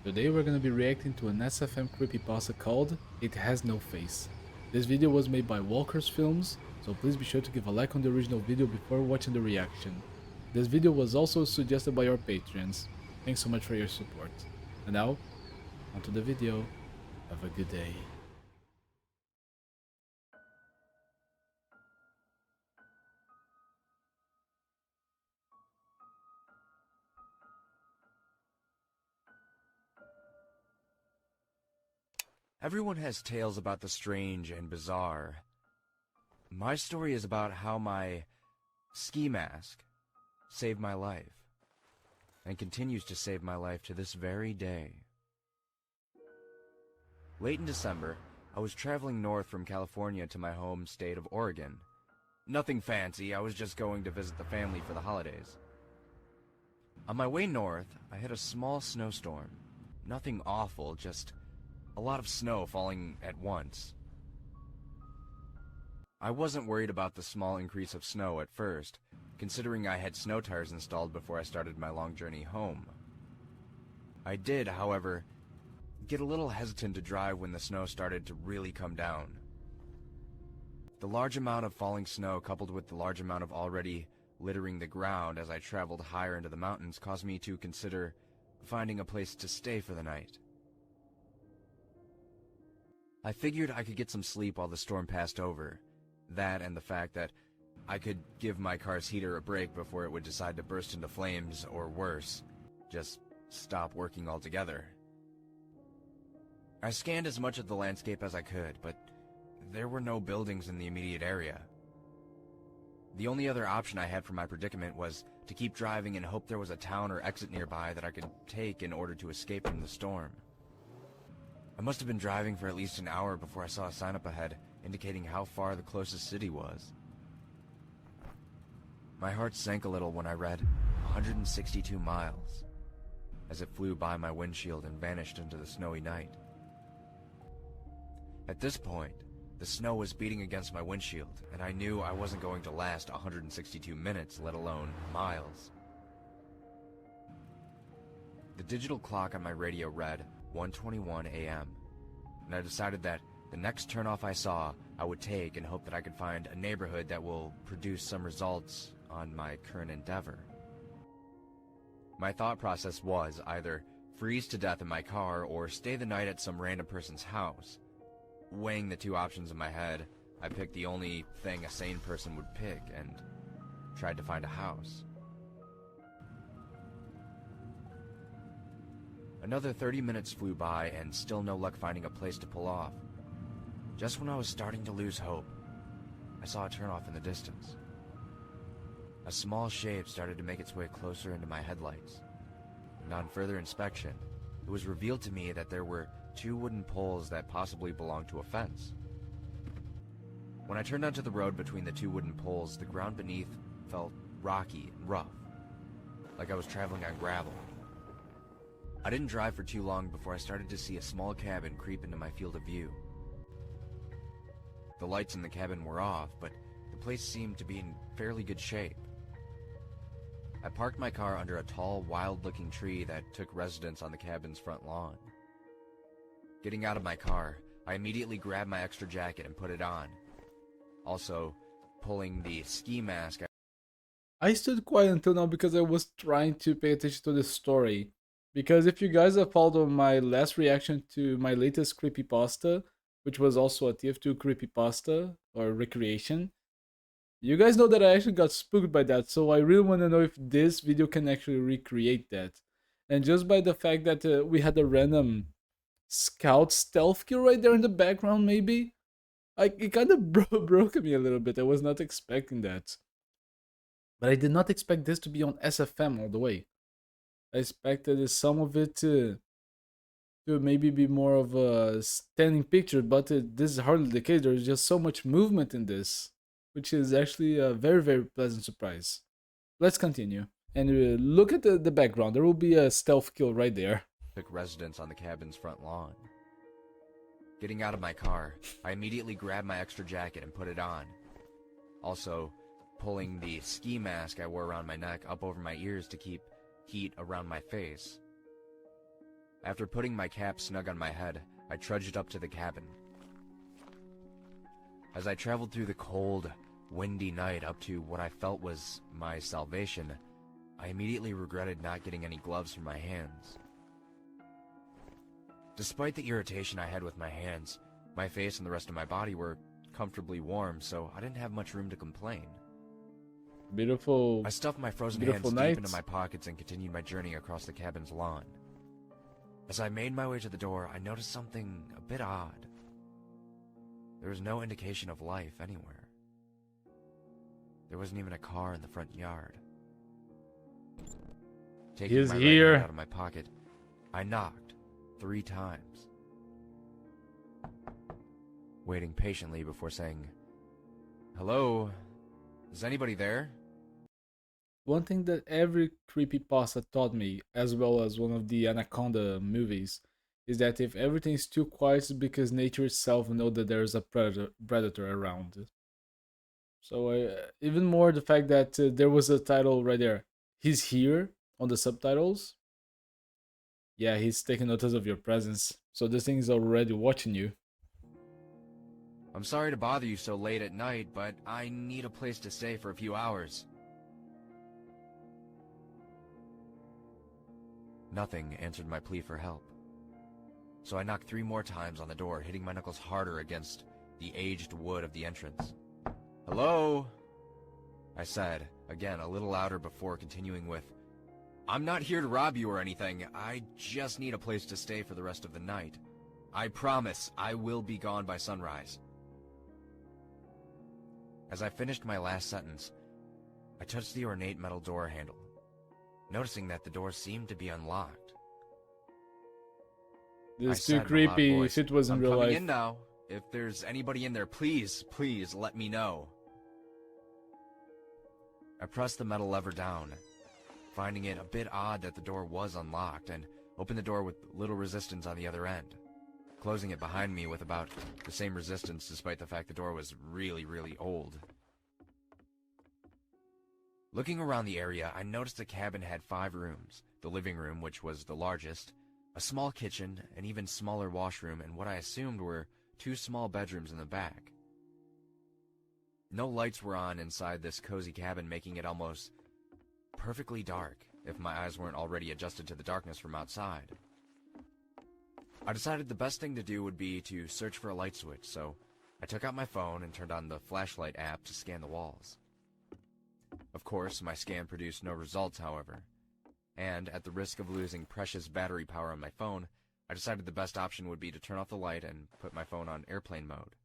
Today we're gonna be reacting to an SFM Creepypasta called It Has No Face. This video was made by Walker's Films, so please be sure to give a like on the original video before watching the reaction. This video was also suggested by our patrons. Thanks so much for your support. And now, onto the video. Have a good day. Everyone has tales about the strange and bizarre. My story is about how my ski mask saved my life, and continues to save my life to this very day. Late in December, I was traveling north from California to my home state of Oregon. Nothing fancy, I was just going to visit the family for the holidays. On my way north, I hit a small snowstorm. Nothing awful, just a lot of snow falling at once. I wasn't worried about the small increase of snow at first, considering I had snow tires installed before I started my long journey home. I did, however, get a little hesitant to drive when the snow started to really come down. The large amount of falling snow coupled with the large amount of already littering the ground as I traveled higher into the mountains caused me to consider finding a place to stay for the night. I figured I could get some sleep while the storm passed over. That and the fact that I could give my car's heater a break before it would decide to burst into flames, or worse, just stop working altogether. I scanned as much of the landscape as I could, but there were no buildings in the immediate area. The only other option I had for my predicament was to keep driving and hope there was a town or exit nearby that I could take in order to escape from the storm. I must have been driving for at least an hour before I saw a sign up ahead indicating how far the closest city was. My heart sank a little when I read 162 miles as it flew by my windshield and vanished into the snowy night. At this point, the snow was beating against my windshield, and I knew I wasn't going to last 162 minutes, let alone miles. The digital clock on my radio read 1:21 a.m., and I decided that the next turnoff I saw, I would take and hope that I could find a neighborhood that will produce some results on my current endeavor. My thought process was either freeze to death in my car or stay the night at some random person's house. Weighing the two options in my head, I picked the only thing a sane person would pick and tried to find a house. Another 30 minutes flew by and still no luck finding a place to pull off. Just when I was starting to lose hope, I saw a turnoff in the distance. A small shape started to make its way closer into my headlights, and on further inspection, it was revealed to me that there were two wooden poles that possibly belonged to a fence. When I turned onto the road between the two wooden poles, the ground beneath felt rocky and rough, like I was traveling on gravel. I didn't drive for too long before I started to see a small cabin creep into my field of view. The lights in the cabin were off, but the place seemed to be in fairly good shape. I parked my car under a tall, wild-looking tree that took residence on the cabin's front lawn. Getting out of my car, I immediately grabbed my extra jacket and put it on. Also, pulling the ski mask. I stood quiet until now because I was trying to pay attention to the story. Because if you guys have followed my last reaction to my latest creepypasta, which was also a TF2 creepypasta or recreation, you guys know that I actually got spooked by that, so I really want to know if this video can actually recreate that. And just by the fact that we had a random scout stealth kill right there in the background, maybe, it kind of broke me a little bit. I was not expecting that. But I did not expect this to be on SFM all the way. I expected some of it to maybe be more of a standing picture, but this is hardly the case. There's just so much movement in this, which is actually a very, very pleasant surprise. Let's continue. And look at the background. There will be a stealth kill right there. Took residence on the cabin's front lawn. Getting out of my car, I immediately grabbed my extra jacket and put it on. Also, pulling the ski mask I wore around my neck up over my ears to keep heat around my face. After putting my cap snug on my head, I trudged up to the cabin. As I traveled through the cold, windy night up to what I felt was my salvation, I immediately regretted not getting any gloves for my hands. Despite the irritation I had with my hands, my face and the rest of my body were comfortably warm, so I didn't have much room to complain. Beautiful. I stuffed my frozen Beautiful hands night. deep into my pockets and continued my journey across the cabin's lawn. As I made my way to the door, I noticed something a bit odd. There was no indication of life anywhere. There wasn't even a car in the front yard. Taking He's my right here. hand out of my pocket, I knocked 3 times, waiting patiently before saying, "Hello? Is anybody there?" One thing that every creepypasta taught me, as well as one of the Anaconda movies, is that if everything's too quiet, it's because nature itself knows that there's a predator around. So even more the fact that there was a title right there, "He's here" on the subtitles. Yeah, he's taking notice of your presence. So this thing is already watching you. "I'm sorry to bother you so late at night, but I need a place to stay for a few hours." Nothing answered my plea for help. So I knocked 3 more times on the door, hitting my knuckles harder against the aged wood of the entrance. "Hello?" I said, again a little louder before continuing with, "I'm not here to rob you or anything. I just need a place to stay for the rest of the night. I promise I will be gone by sunrise." As I finished my last sentence, I touched the ornate metal door handle, noticing that the door seemed to be unlocked. This I is too said in a loud creepy voice, if it was in "I'm real coming life. in now. If there's anybody in there, please, please let me know." I pressed the metal lever down, finding it a bit odd that the door was unlocked, and opened the door with little resistance on the other end, closing it behind me with about the same resistance despite the fact the door was really, really old. Looking around the area, I noticed the cabin had 5 rooms: the living room, which was the largest, a small kitchen, an even smaller washroom, and what I assumed were 2 small bedrooms in the back. No lights were on inside this cozy cabin, making it almost perfectly dark, if my eyes weren't already adjusted to the darkness from outside. I decided the best thing to do would be to search for a light switch, so I took out my phone and turned on the flashlight app to scan the walls. Of course, my scan produced no results, however, and at the risk of losing precious battery power on my phone, I decided the best option would be to turn off the light and put my phone on airplane mode.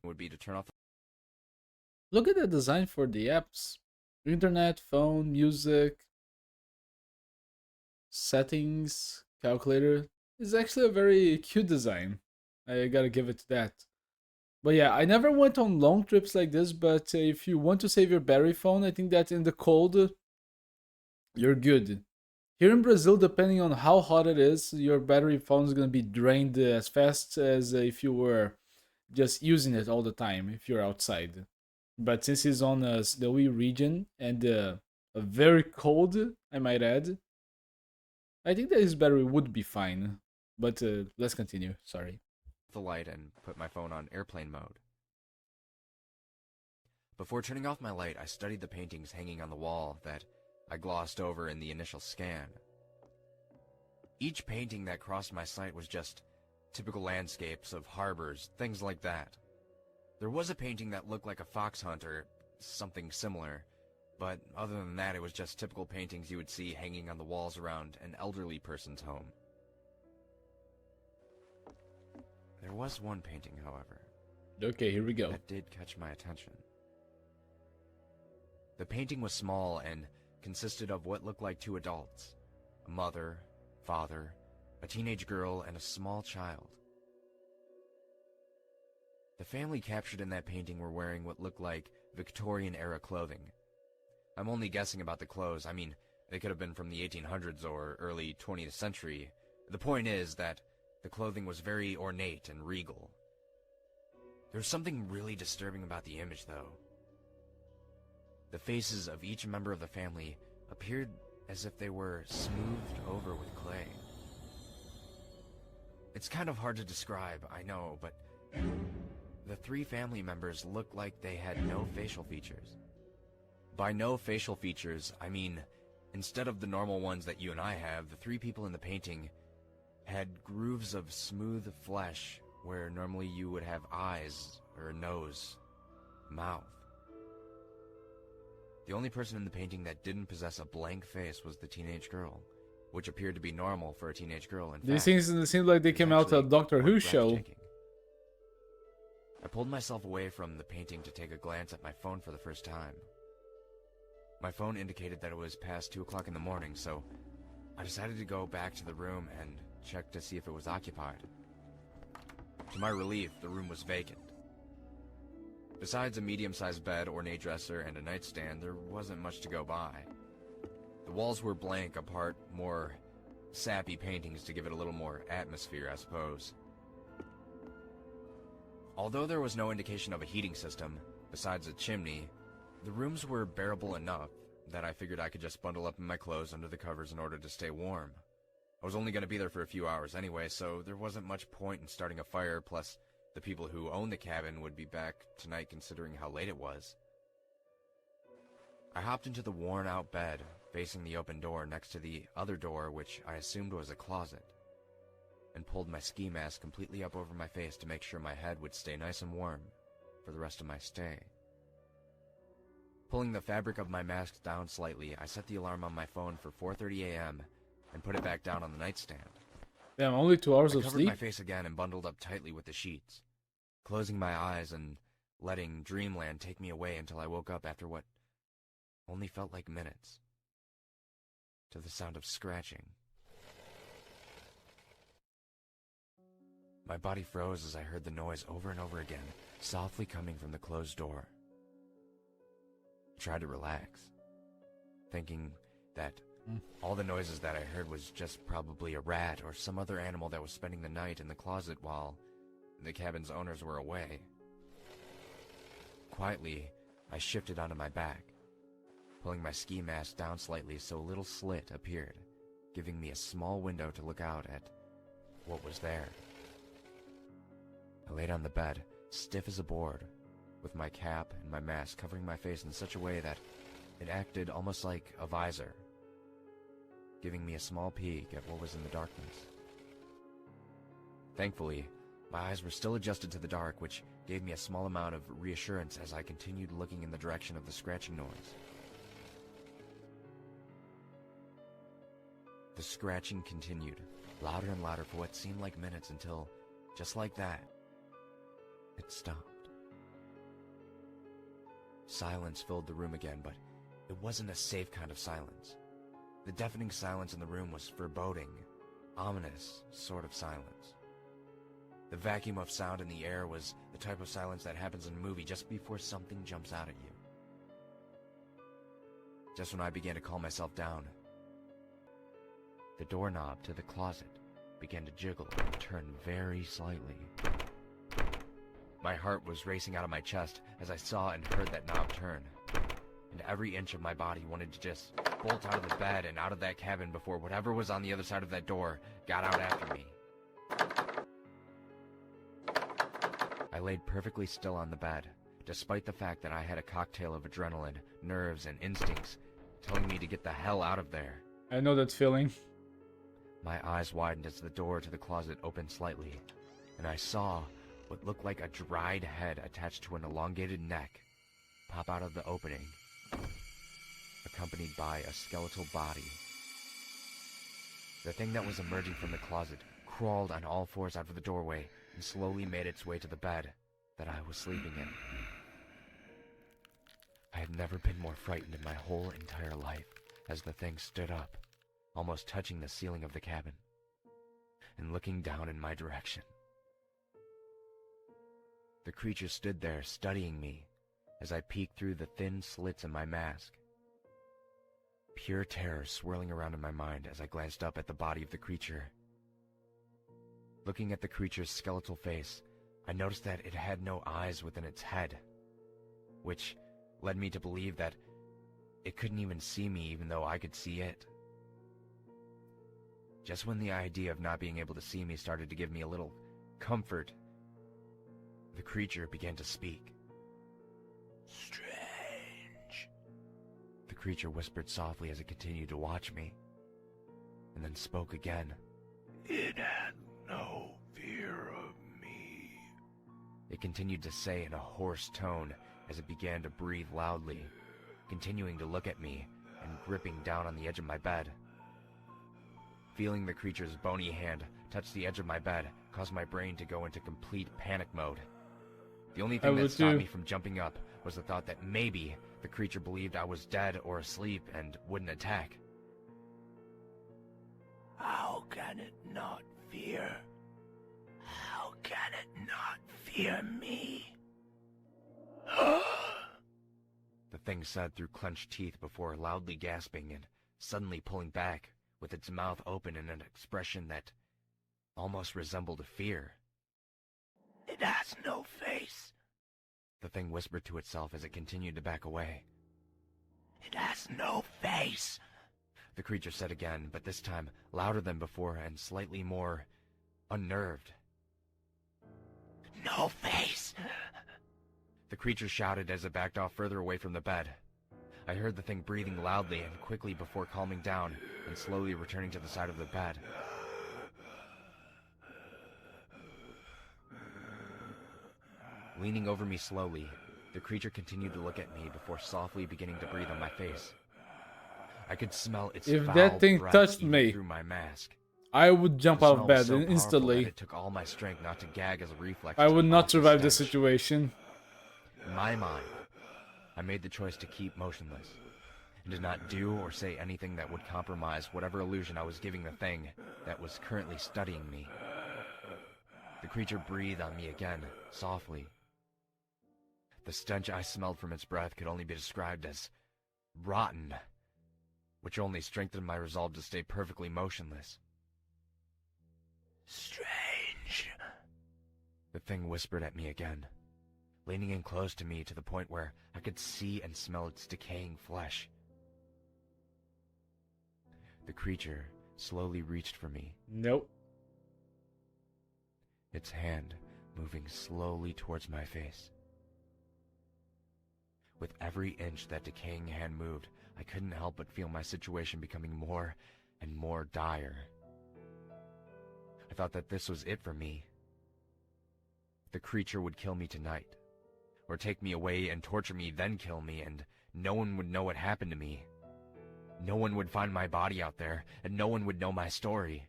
Look at the design for the apps. Internet, phone, music, settings, calculator. It's actually a very cute design. I gotta give it to that. But yeah, I never went on long trips like this, but if you want to save your battery phone, I think that in the cold, you're good. Here in Brazil, depending on how hot it is, your battery phone is gonna be drained as fast as if you were just using it all the time if you're outside. But since it's on a snowy region and a very cold, I might add, I think that his battery would be fine. But let's continue. Sorry. The light and put my phone on airplane mode. Before turning off my light, I studied the paintings hanging on the wall that I glossed over in the initial scan. Each painting that crossed my sight was just typical landscapes of harbors, things like that. There was a painting that looked like a fox hunt or something similar, but other than that, it was just typical paintings you would see hanging on the walls around an elderly person's home. There was one painting, however. Okay, here we go. That did catch my attention. The painting was small and consisted of what looked like 2 adults: a mother, father, a teenage girl, and a small child. The family captured in that painting were wearing what looked like Victorian-era clothing. I'm only guessing about the clothes. I mean, they could have been from the 1800s or early 20th century. The point is that the clothing was very ornate and regal. There was something really disturbing about the image, though. The faces of each member of the family appeared as if they were smoothed over with clay. It's kind of hard to describe, I know, but the 3 family members looked like they had no facial features. By no facial features, I mean, instead of the normal ones that you and I have, the 3 people in the painting had grooves of smooth flesh where normally you would have eyes or a nose, mouth. The only person in the painting that didn't possess a blank face was the teenage girl, which appeared to be normal for a teenage girl. In These fact, things seem like they came out of a Doctor Who show. I pulled myself away from the painting to take a glance at my phone for the first time. My phone indicated that it was past 2 o'clock in the morning, so I decided to go back to the room and check to see if it was occupied. To my relief, the room was vacant. Besides a medium-sized bed, ornate dresser, and a nightstand, there wasn't much to go by. The walls were blank, apart more sappy paintings to give it a little more atmosphere, I suppose. Although there was no indication of a heating system, besides a chimney, the rooms were bearable enough that I figured I could just bundle up in my clothes under the covers in order to stay warm. I was only going to be there for a few hours anyway, so there wasn't much point in starting a fire, plus the people who owned the cabin would be back tonight considering how late it was. I hopped into the worn-out bed, facing the open door next to the other door, which I assumed was a closet, and pulled my ski mask completely up over my face to make sure my head would stay nice and warm for the rest of my stay. Pulling the fabric of my mask down slightly, I set the alarm on my phone for 4:30 a.m. and put it back down on the nightstand. Damn, only 2 hours of I covered sleep? my face again and bundled up tightly with the sheets, closing my eyes and letting dreamland take me away until I woke up after what only felt like minutes, to the sound of scratching. My body froze as I heard the noise over and over again, softly coming from the closed door. I tried to relax, thinking that all the noises that I heard was just probably a rat or some other animal that was spending the night in the closet while the cabin's owners were away. Quietly, I shifted onto my back, pulling my ski mask down slightly so a little slit appeared, giving me a small window to look out at what was there. I laid on the bed, stiff as a board, with my cap and my mask covering my face in such a way that it acted almost like a visor, giving me a small peek at what was in the darkness. Thankfully, my eyes were still adjusted to the dark, which gave me a small amount of reassurance as I continued looking in the direction of the scratching noise. The scratching continued, louder and louder for what seemed like minutes until, just like that, it stopped. Silence filled the room again, but it wasn't a safe kind of silence. The deafening silence in the room was foreboding, ominous sort of silence. The vacuum of sound in the air was the type of silence that happens in a movie just before something jumps out at you. Just when I began to calm myself down, the doorknob to the closet began to jiggle and turn very slightly. My heart was racing out of my chest as I saw and heard that knob turn, and every inch of my body wanted to just bolt out of the bed and out of that cabin before whatever was on the other side of that door got out after me. I laid perfectly still on the bed, despite the fact that I had a cocktail of adrenaline, nerves, and instincts telling me to get the hell out of there. I know that feeling. My eyes widened as the door to the closet opened slightly, and I saw what looked like a dried head attached to an elongated neck pop out of the opening, accompanied by a skeletal body. The thing that was emerging from the closet crawled on all fours out of the doorway and slowly made its way to the bed that I was sleeping in. I had never been more frightened in my whole entire life as the thing stood up, almost touching the ceiling of the cabin, and looking down in my direction. The creature stood there studying me as I peeked through the thin slits in my mask. Pure terror swirling around in my mind as I glanced up at the body of the creature. Looking at the creature's skeletal face, I noticed that it had no eyes within its head, which led me to believe that it couldn't even see me even though I could see it. Just when the idea of not being able to see me started to give me a little comfort, the creature began to speak. "Strange," the creature whispered softly as it continued to watch me, and then spoke again. "It had no fear of me," it continued to say in a hoarse tone as it began to breathe loudly, continuing to look at me and gripping down on the edge of my bed. Feeling the creature's bony hand touch the edge of my bed caused my brain to go into complete panic mode. The only thing that stopped me from jumping up was the thought that maybe the creature believed I was dead or asleep and wouldn't attack. "How can it not fear? How can it not fear me?" The thing said through clenched teeth before loudly gasping and suddenly pulling back, with its mouth open in an expression that almost resembled fear. "It has no face," the thing whispered to itself as it continued to back away. "It has no face," the creature said again, but this time louder than before and slightly more unnerved. "No face," the creature shouted as it backed off further away from the bed. I heard the thing breathing loudly and quickly before calming down and slowly returning to the side of the bed. Leaning over me slowly, the creature continued to look at me before softly beginning to breathe on my face. I could smell its If foul that thing breath touched even me, through my mask. I would jump The out smell of was bed so powerful instantly. that it took all my strength not to gag as a reflex. I to would the not awful survive this stench. situation. In my mind, I made the choice to keep motionless and did not do or say anything that would compromise whatever illusion I was giving the thing that was currently studying me. The creature breathed on me again, softly. The stench I smelled from its breath could only be described as rotten, which only strengthened my resolve to stay perfectly motionless. "Strange," the thing whispered at me again, leaning in close to me to the point where I could see and smell its decaying flesh. The creature slowly reached for me, Nope. its hand moving slowly towards my face. With every inch that decaying hand moved, I couldn't help but feel my situation becoming more and more dire. I thought that this was it for me. The creature would kill me tonight, or take me away and torture me, then kill me, and no one would know what happened to me. No one would find my body out there, and no one would know my story.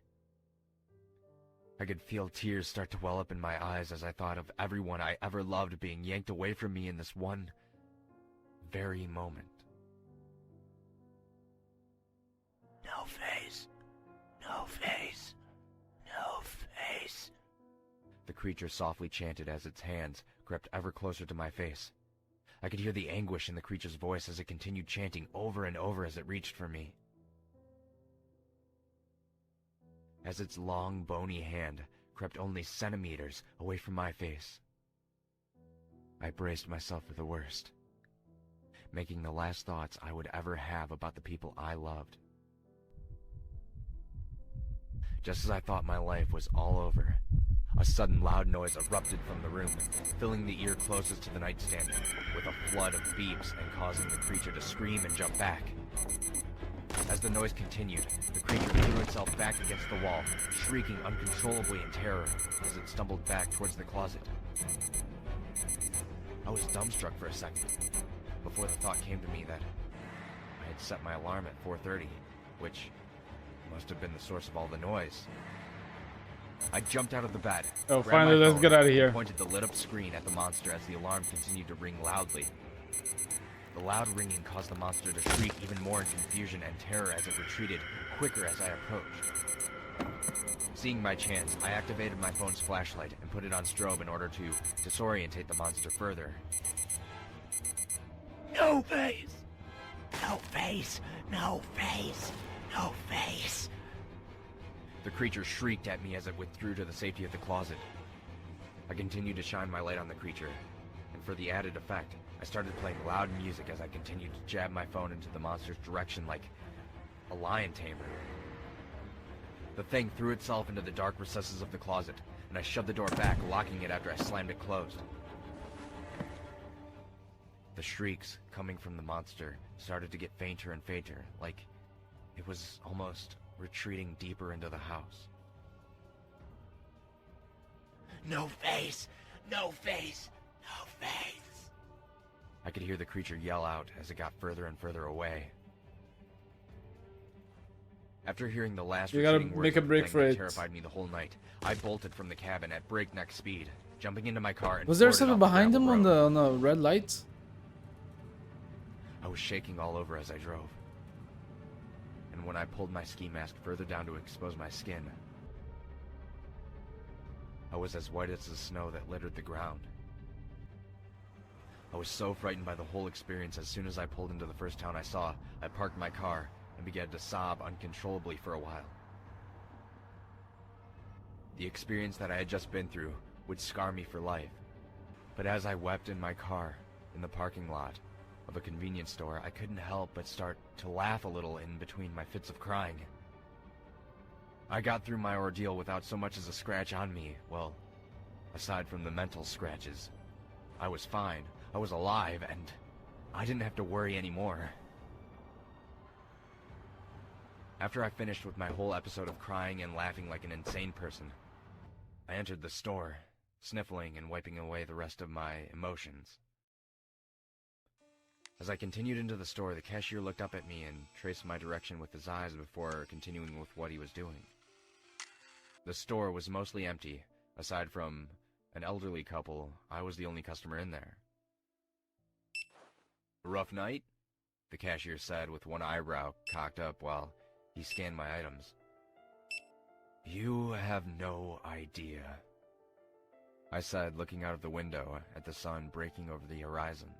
I could feel tears start to well up in my eyes as I thought of everyone I ever loved being yanked away from me in this one very moment. "No face, no face, no face," the creature softly chanted as its hands crept ever closer to my face. I could hear the anguish in the creature's voice as it continued chanting over and over as it reached for me. As its long, bony hand crept only centimeters away from my face, I braced myself for the worst, making the last thoughts I would ever have about the people I loved. Just as I thought my life was all over, a sudden loud noise erupted from the room, filling the ear closest to the nightstand with a flood of beeps and causing the creature to scream and jump back. As the noise continued, the creature threw itself back against the wall, shrieking uncontrollably in terror as it stumbled back towards the closet. I was dumbstruck for a second, before the thought came to me that I had set my alarm at 4:30, which must have been the source of all the noise. I jumped out of the bed. Oh, grabbed finally, my let's phone, get out of and here. pointed the lit-up screen at the monster as the alarm continued to ring loudly. The loud ringing caused the monster to shriek even more in confusion and terror as it retreated quicker as I approached. Seeing my chance, I activated my phone's flashlight and put it on strobe in order to disorientate the monster further. "No face! No face! No face! No face!" The creature shrieked at me as it withdrew to the safety of the closet. I continued to shine my light on the creature, and for the added effect, I started playing loud music as I continued to jab my phone into the monster's direction like a lion tamer. The thing threw itself into the dark recesses of the closet, and I shoved the door back, locking it after I slammed it closed. The shrieks coming from the monster started to get fainter and fainter, like it was almost retreating deeper into the house. No face! No face! No face! I could hear the creature yell out as it got further and further away. After hearing the last You gotta retreating words make a of the break thing for that it. terrified me the whole night, I bolted from the cabin at breakneck speed, jumping into my car and Was there floored it something off the behind gravel him road. on the red lights? I was shaking all over as I drove. And when I pulled my ski mask further down to expose my skin, I was as white as the snow that littered the ground. I was so frightened by the whole experience. As soon as I pulled into the first town I saw, I parked my car and began to sob uncontrollably for a while. The experience that I had just been through would scar me for life. But as I wept in my car in the parking lot of a convenience store, I couldn't help but start to laugh a little in between my fits of crying. I got through my ordeal without so much as a scratch on me. Well, aside from the mental scratches, I was fine. I was alive, and I didn't have to worry anymore. After I finished with my whole episode of crying and laughing like an insane person, I entered the store, sniffling and wiping away the rest of my emotions. As I continued into the store, the cashier looked up at me and traced my direction with his eyes before continuing with what he was doing. The store was mostly empty. Aside from an elderly couple, I was the only customer in there. "A rough night?" the cashier said with one eyebrow cocked up while he scanned my items. "You have no idea," I said, looking out of the window at the sun breaking over the horizon.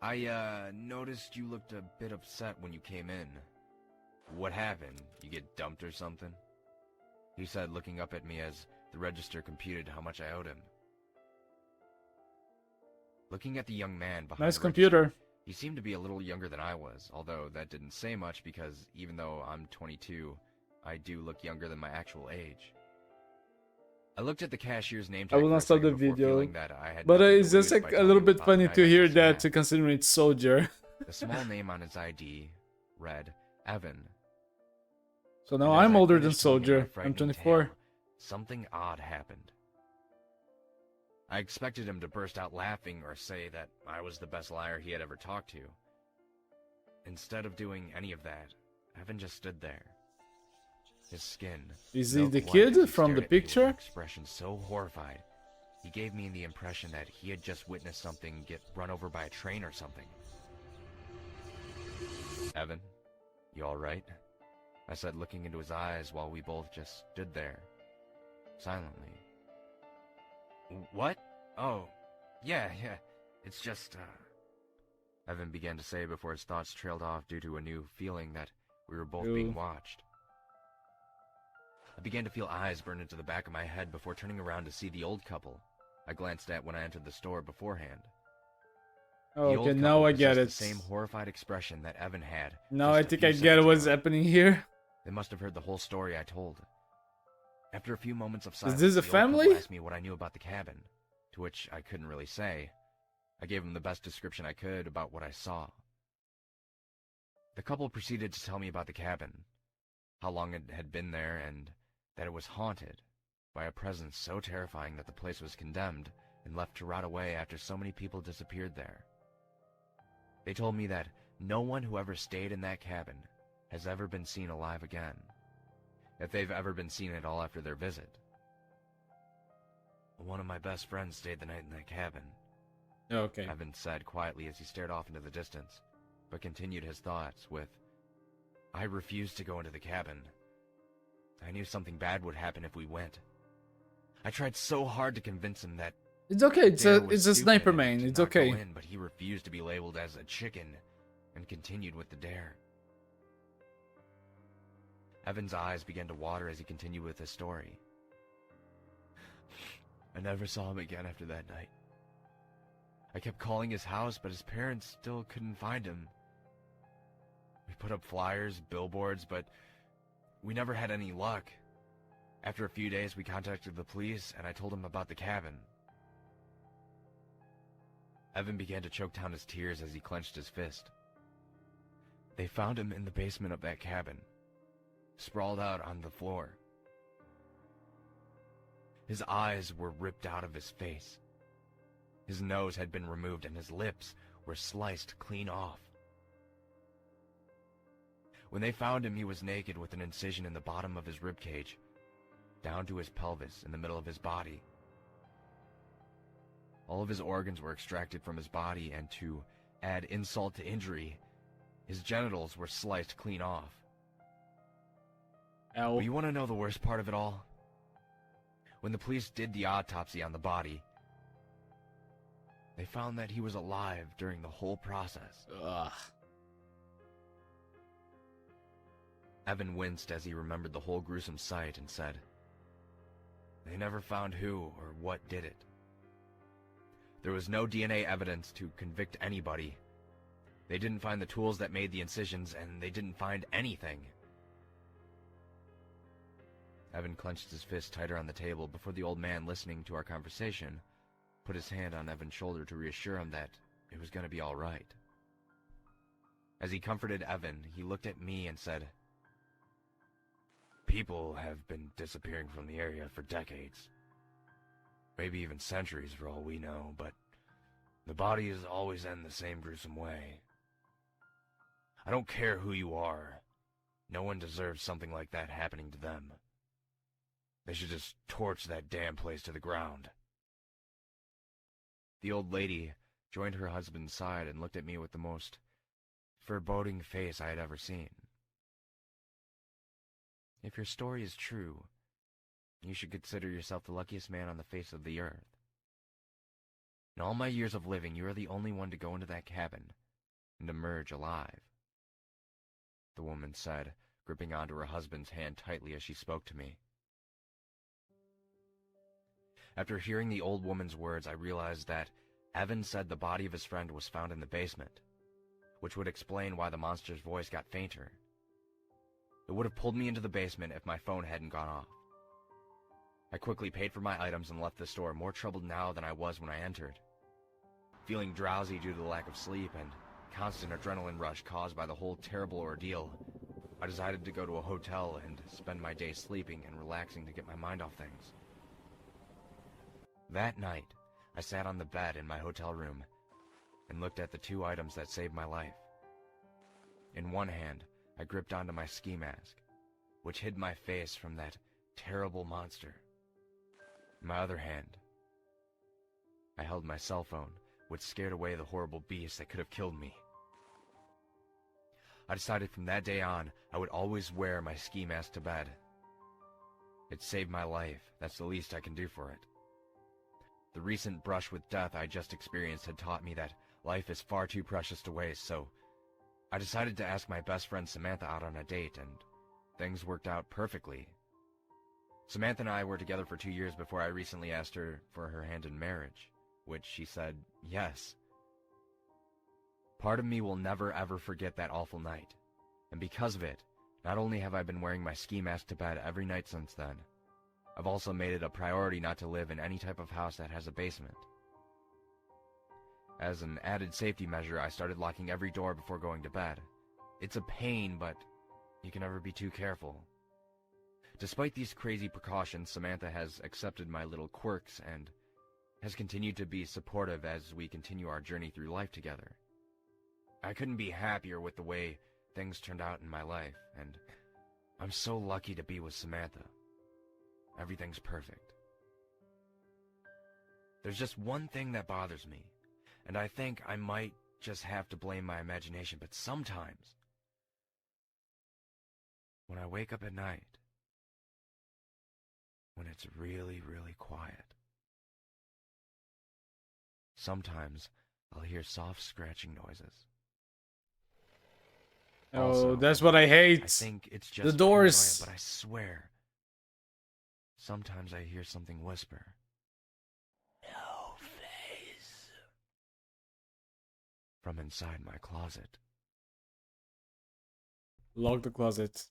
"I noticed you looked a bit upset when you came in. What happened? You get dumped or something?" he said, looking up at me as the register computed how much I owed him. Looking at the young man behind Nice the computer. register, he seemed to be a little younger than I was, although that didn't say much because even though I'm 22, I do look younger than my actual age. I looked at the cashier's name I tag will for not a stop second the before video. feeling that I had But nothing to it's just lose like by a telling little him bit about the funny night to I hear just that, had. to considering it's Soldier. The small name on his ID read Evan. So now And as I'm I older than finished telling him my Soldier. I'm frightening 24. tale, something odd happened. I expected him to burst out laughing or say that I was the best liar he had ever talked to. Instead of doing any of that, Evan just stood there. His skin. Is he milk the white kid as he from stared the at me with an picture? expression so horrified, he gave me the impression that he had just witnessed something get run over by a train or something. "Evan, you alright?" I said, looking into his eyes while we both just stood there, silently. "What? Oh, yeah, it's just, Evan began to say before his thoughts trailed off due to a new feeling that we were both being watched. I began to feel eyes burn into the back of my head before turning around to see the old couple I glanced at when I entered the store beforehand. Oh, The okay, old now couple I get possessed it. the same horrified expression that Evan had. Now just I a think few I get seconds what's ago. happening here. They must have heard the whole story I told. After a few moments of Is silence, this a the old couple family? asked me what I knew about the cabin, to which I couldn't really say. I gave them the best description I could about what I saw. The couple proceeded to tell me about the cabin, how long it had been there, and that it was haunted by a presence so terrifying that the place was condemned and left to rot away after so many people disappeared there. They told me that no one who ever stayed in that cabin has ever been seen alive again, if they've ever been seen at all after their visit. "One of my best friends stayed the night in that cabin," Okay. Evan said quietly as he stared off into the distance, but continued his thoughts with, "I refused to go into the cabin. I knew something bad would happen if we went. I tried so hard to convince him that It's okay. It's Dare a was stupid sniper and main. to It's not go okay. in, but he refused to be labeled as a chicken and continued with the dare." Evan's eyes began to water as he continued with his story. "I never saw him again after that night. I kept calling his house, but his parents still couldn't find him. We put up flyers, billboards, but we never had any luck. After a few days, we contacted the police, and I told them about the cabin. Evan began to choke down his tears as he clenched his fist. They found him in the basement of that cabin, sprawled out on the floor. His eyes were ripped out of his face. His nose had been removed, and his lips were sliced clean off. When they found him, he was naked with an incision in the bottom of his ribcage, down to his pelvis in the middle of his body. All of his organs were extracted from his body, and to add insult to injury, his genitals were sliced clean off. Ow. But you want to know the worst part of it all? When the police did the autopsy on the body, they found that he was alive during the whole process. Ugh. Evan winced as he remembered the whole gruesome sight and said, "They never found who or what did it. There was no DNA evidence to convict anybody. They didn't find the tools that made the incisions, and they didn't find anything." Evan clenched his fist tighter on the table before the old man, listening to our conversation, put his hand on Evan's shoulder to reassure him that it was going to be all right. As he comforted Evan, he looked at me and said, "People have been disappearing from the area for decades. Maybe even centuries for all we know, but the bodies always end the same gruesome way. I don't care who you are. No one deserves something like that happening to them. They should just torch that damn place to the ground." The old lady joined her husband's side and looked at me with the most foreboding face I had ever seen. "If your story is true, you should consider yourself the luckiest man on the face of the earth. In all my years of living, you are the only one to go into that cabin and emerge alive," the woman said, gripping onto her husband's hand tightly as she spoke to me. After hearing the old woman's words, I realized that Evan said the body of his friend was found in the basement, which would explain why the monster's voice got fainter. It would have pulled me into the basement if my phone hadn't gone off. I quickly paid for my items and left the store, more troubled now than I was when I entered. Feeling drowsy due to the lack of sleep and constant adrenaline rush caused by the whole terrible ordeal, I decided to go to a hotel and spend my day sleeping and relaxing to get my mind off things. That night, I sat on the bed in my hotel room and looked at the two items that saved my life. In one hand, I gripped onto my ski mask, which hid my face from that terrible monster. In my other hand, I held my cell phone, which scared away the horrible beast that could have killed me. I decided from that day on, I would always wear my ski mask to bed. It saved my life. That's the least I can do for it. The recent brush with death I just experienced had taught me that life is far too precious to waste, so I decided to ask my best friend Samantha out on a date, and things worked out perfectly. Samantha and I were together for 2 years before I recently asked her for her hand in marriage, which she said yes. Part of me will never ever forget that awful night, and because of it, not only have I been wearing my ski mask to bed every night since then, I've also made it a priority not to live in any type of house that has a basement. As an added safety measure, I started locking every door before going to bed. It's a pain, but you can never be too careful. Despite these crazy precautions, Samantha has accepted my little quirks and has continued to be supportive as we continue our journey through life together. I couldn't be happier with the way things turned out in my life, and I'm so lucky to be with Samantha. Everything's perfect. There's just one thing that bothers me, and I think I might just have to blame my imagination, but sometimes, when I wake up at night, when it's really, really quiet, sometimes I'll hear soft scratching noises. Oh, Also, that's what I hate. I think it's just the doors. paranoia, but I swear, sometimes I hear something whisper, "No face," from inside my closet. Lock the closet.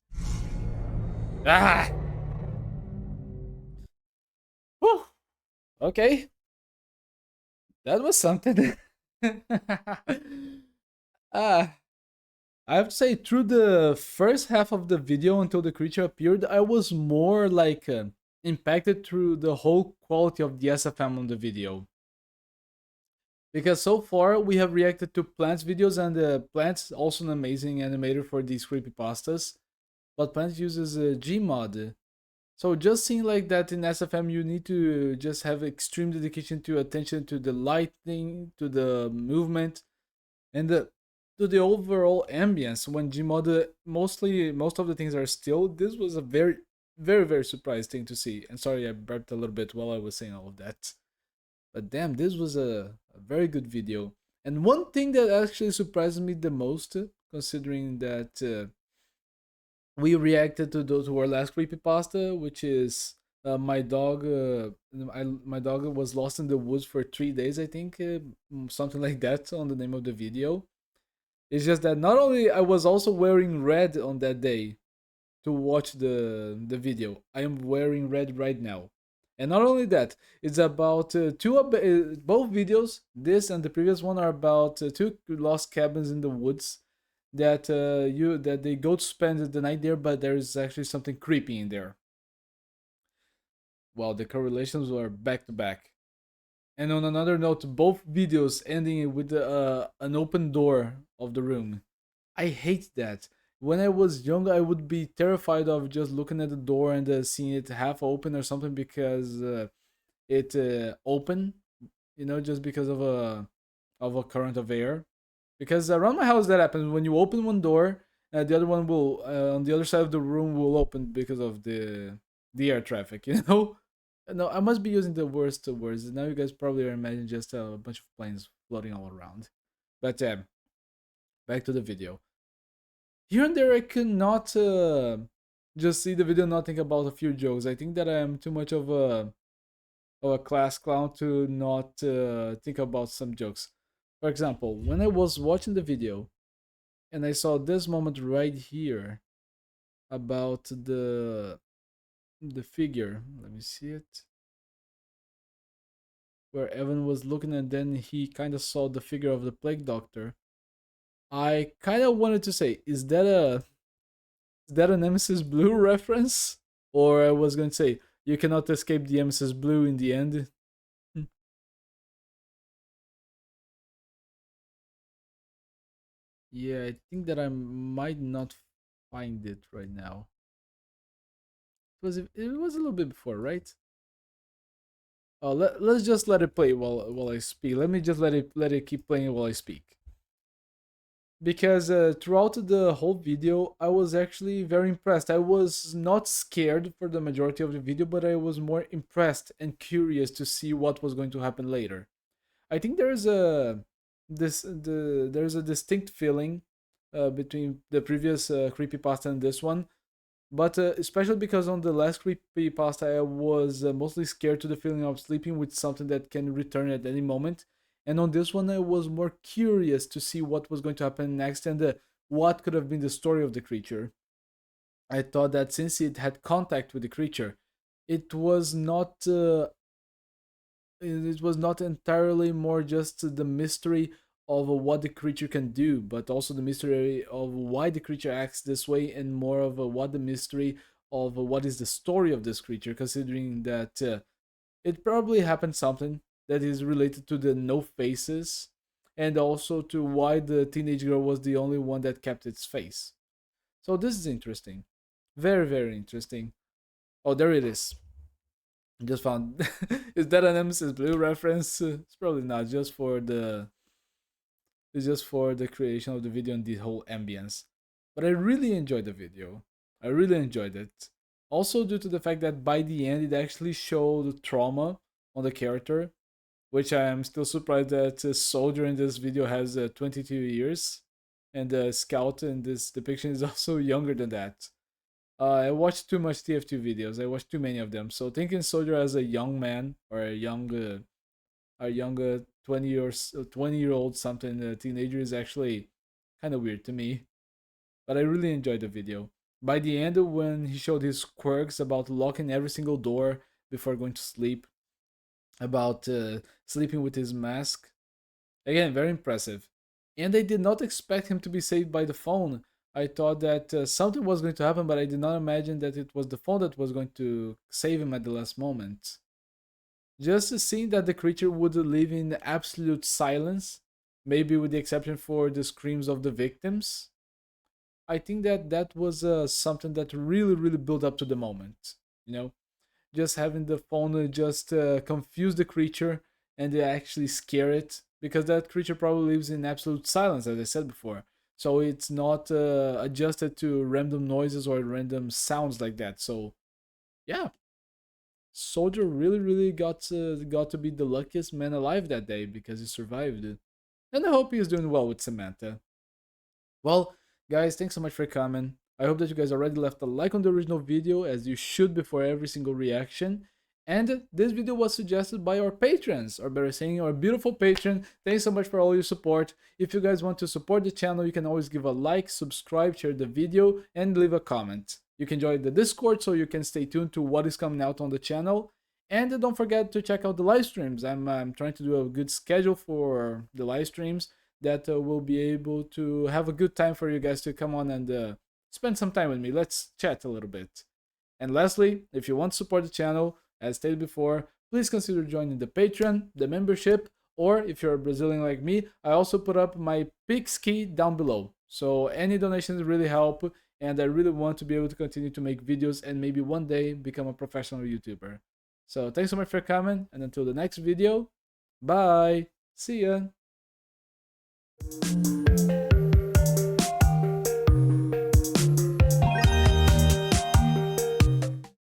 Ah! Whew. Okay. That was something. Ah, I have to say, through the first half of the video until the creature appeared, I was more like impacted through the whole quality of the SFM on the video. Because so far we have reacted to Plants videos, and Plants also an amazing animator for these creepypastas. But Plants uses Gmod. So just seeing like that in SFM, you need to just have extreme dedication to attention to the lighting, to the movement, and to the overall ambience. When Gmod mostly most of the things are still, this was a very surprised thing to see. And sorry, I burped a little bit while I was saying all of that. But damn, this was a very good video. And one thing that actually surprised me the most, considering that we reacted to our last creepypasta, which is my dog. My dog was lost in the woods for 3 days, I think, something like that on the name of the video. It's just that not only I was also wearing red on that day to watch the video. I am wearing red right now. And not only that, it's about both videos. This and the previous one are about two lost cabins in the woods that they go to spend the night there, but there is actually something creepy in there. Well, the correlations were back to back. And on another note, both videos ending with an open door of the room. I hate that. When I was young, I would be terrified of just looking at the door and seeing it half open or something because it open, just because of a current of air. Because around my house that happens when you open one door, the other one will on the other side of the room will open because of the air traffic. No, I must be using the worst words. Now you guys probably are imagining just a bunch of planes floating all around. But back to the video. Here and there I could not just see the video and not think about a few jokes. I think that I am too much of a class clown to not think about some jokes. For example, when I was watching the video and I saw this moment right here about the figure. Let me see it. Where Evan was looking and then he kind of saw the figure of the plague doctor. I kind of wanted to say, is that a Nemesis Blue reference? Or I was going to say, you cannot escape the Nemesis Blue in the end. Yeah, I think that I might not find it right now. It was a little bit before, right? Oh, let's just let it play while I speak. Let me just let it keep playing while I speak. Because throughout the whole video, I was actually very impressed. I was not scared for the majority of the video, but I was more impressed and curious to see what was going to happen later. I think there's a distinct feeling between the previous creepypasta and this one, but especially because on the last creepypasta I was mostly scared to the feeling of sleeping with something that can return at any moment, and on this one I was more curious to see what was going to happen next and what could have been the story of the creature. I thought that since it had contact with the creature, it was not uh, it was not entirely more just the mystery of what the creature can do, but also the mystery of why the creature acts this way, and more of what the mystery of what is the story of this creature, considering that it probably happened something that is related to the no faces, and also to why the teenage girl was the only one that kept its face. So this is interesting. Very interesting. Oh, there it is. Just found. Is that an Nemesis Blue reference? It's probably not. It's just for the creation of the video and the whole ambience. But I really enjoyed the video. I really enjoyed it. Also due to the fact that by the end it actually showed trauma on the character, which I am still surprised that a soldier in this video has 22 years, and the scout in this depiction is also younger than that. I watched too much TF2 videos. I watched too many of them. So thinking Soldier as a young man or a younger 20-year-old something teenager is actually kind of weird to me. But I really enjoyed the video. By the end, when he showed his quirks about locking every single door before going to sleep, about sleeping with his mask, again, very impressive. And I did not expect him to be saved by the phone. I thought that something was going to happen, but I did not imagine that it was the phone that was going to save him at the last moment. Just seeing that the creature would live in absolute silence, maybe with the exception for the screams of the victims, I think that that was something that really, really built up to the moment. You know, just having the phone just confuse the creature and actually scare it, because that creature probably lives in absolute silence, as I said before. So it's not adjusted to random noises or random sounds like that. So yeah, Soldier really, really got to be the luckiest man alive that day because he survived. And I hope he is doing well with Samantha. Well, guys, thanks so much for coming. I hope that you guys already left a like on the original video, as you should before every single reaction. And this video was suggested by our patrons, or better saying, our beautiful patron. Thanks so much for all your support. If you guys want to support the channel, you can always give a like, subscribe, share the video, and leave a comment. You can join the Discord so you can stay tuned to what is coming out on the channel. And don't forget to check out the live streams. I'm trying to do a good schedule for the live streams that will be able to have a good time for you guys to come on and spend some time with me. Let's chat a little bit. And lastly, if you want to support the channel, as stated before, please consider joining the Patreon, the membership, or if you're a Brazilian like me, I also put up my PIX Key down below. So any donations really help, and I really want to be able to continue to make videos and maybe one day become a professional YouTuber. So thanks so much for coming, and until the next video, bye! See ya!